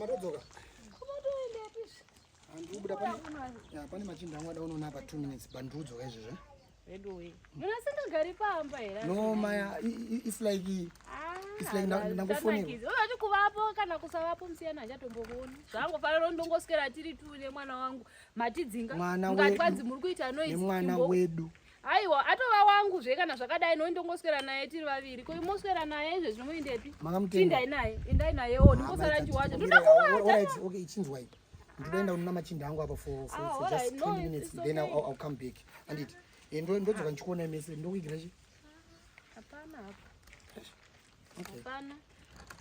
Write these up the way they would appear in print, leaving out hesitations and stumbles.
Madodzoka. Andubuda pane machinda amwe unoona pa 2 minutes bandudzoka izvezvo. Munasingagari pamba here? No Maya, it's like ndangofoni. Unoti kuvapo kana kusavapo musiyana achatombokoni. Zvangofanira ndongoswera tiri tu nemwana wangu matidzinga. Ngati kwanzi muri kuita noise. Mwana wedu. Aiwa atova wangu zve kana zvakadai ndongoswera naye tiri vaviri. Ko imoswera naye izvo zvinoindepi? Tindai naye, endai naye wo ndingosara chiwacho. Alright, okay, ichinzwa ipo. Ndoenda una machinda angu apa for just 20 minutes then I'll come back. And it ndodzoka ndichikuona mese ndokuigira chi? Hapana hapo. Hapana.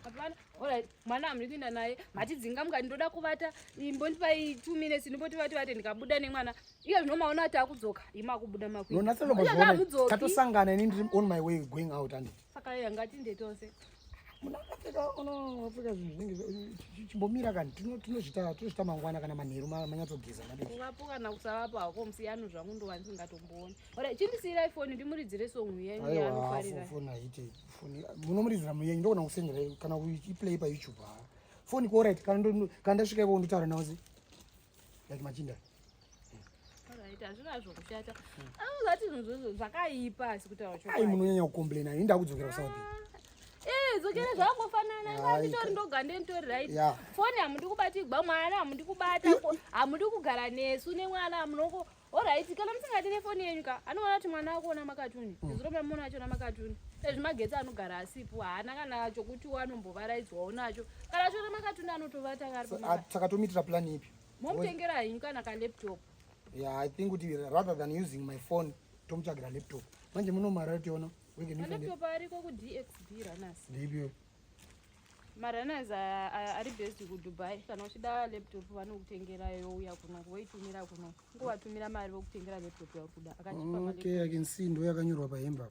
Hapana. Alright, mwana muri kuenda naye matidzinga mukati ndoda kuvata imbondipa 2 minutes ndipoti vati ndikabuda nemwana. Iyo zvinomaona kuti akudzoka ima kubuda makwiri. No nothing about tatosangana inini on my way going out and it. Saka yangati ndetose. Munakapfeka unopfeka zvinhu chimbomira kani tinozvita mangwana kana manheru manyatsogeza madai ukapo kana kusavapo hako musiyano zvangu ndova ndisingatombooni ora chindisiyira ifoni ndimuridzire songu yanofarira foni haiti foni munomuridzira muyenyi ndogona kusendera kana kuiplay pa YouTube foni ko right kana ndasvika ipo ndotaura nawo zi like machinda hazvina zvokushata anozati zvinhu zvakaipa asi kutaura chokwadi ai munonyanya kukomplaina ini ndakudzokera kusaudi dzokera zvangofanana ngatitori ndogande nditori right foni hamundi kubatigwa mwana hamundi kubata hamundi kugara nesu nemwana hamunoko alright kana musingati nefoni yenyu ka anoona kuti mwana akuona makatuni zviromba muna achona makatuni ezvimagetsi anogara asipo haana kana chokuti wanombovaraidzwawo nacho kana achona makatuni anotovata saka tomitira plan ipi momutengera henyu kana kalaptop I think kuti rather than using my phone tomutsvagira laptop manje munomara yationa laptop ariko ku-DXB runners ndibyo marunners ari best kuDubai kana uchida laptop vanokutengera youya kuno woitumira kuno ngovatumira mari vokutengera laptop yakuda okay I can see ndo yakanyorwa pahemba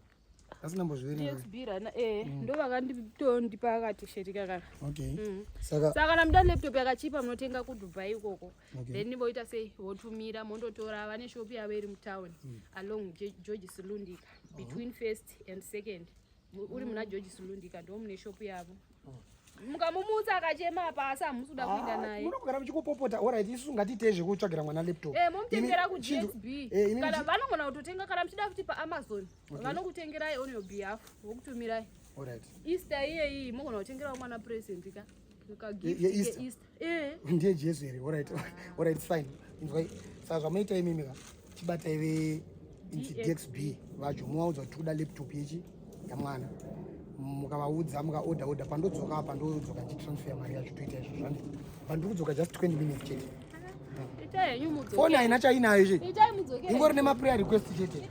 asina mbozviverenga DXB runner ndo vakanditondipa akatisheti kakana okay saka kana muda laptop yakachipa munotenga kuDubai ikoko then voita sei votumira mondotora vane shop yavo iri mutown along George Silundika between first and second uri muna George Silundika ndo mune shop yavo mukamumutsa akachema apa asi hamusuda kuenda naye munogara muchikupopota alright isu ngatite zvekutsvagira mwana laptop momutengera kuDXB kana vanogona kutotenga kana muchida kuti paAmazon vanokutengerai on your behalf vokutumirai alright Easter iyeyi mogona kutengerawo mwana present ka ndiye Jesu here alright it's fine inzwai saka zvamuita imimi ka chibatai veDXB vacho muvaudza kuti kuda laptop yechi yamwana mukavaudza mukaorder pandodzoka apa ndodzoka nditransfer mari yacho toita izvo zvandi pandiri kudzoka just 20 minutes chete foni haina chainayo che ingori nemaprayer request chete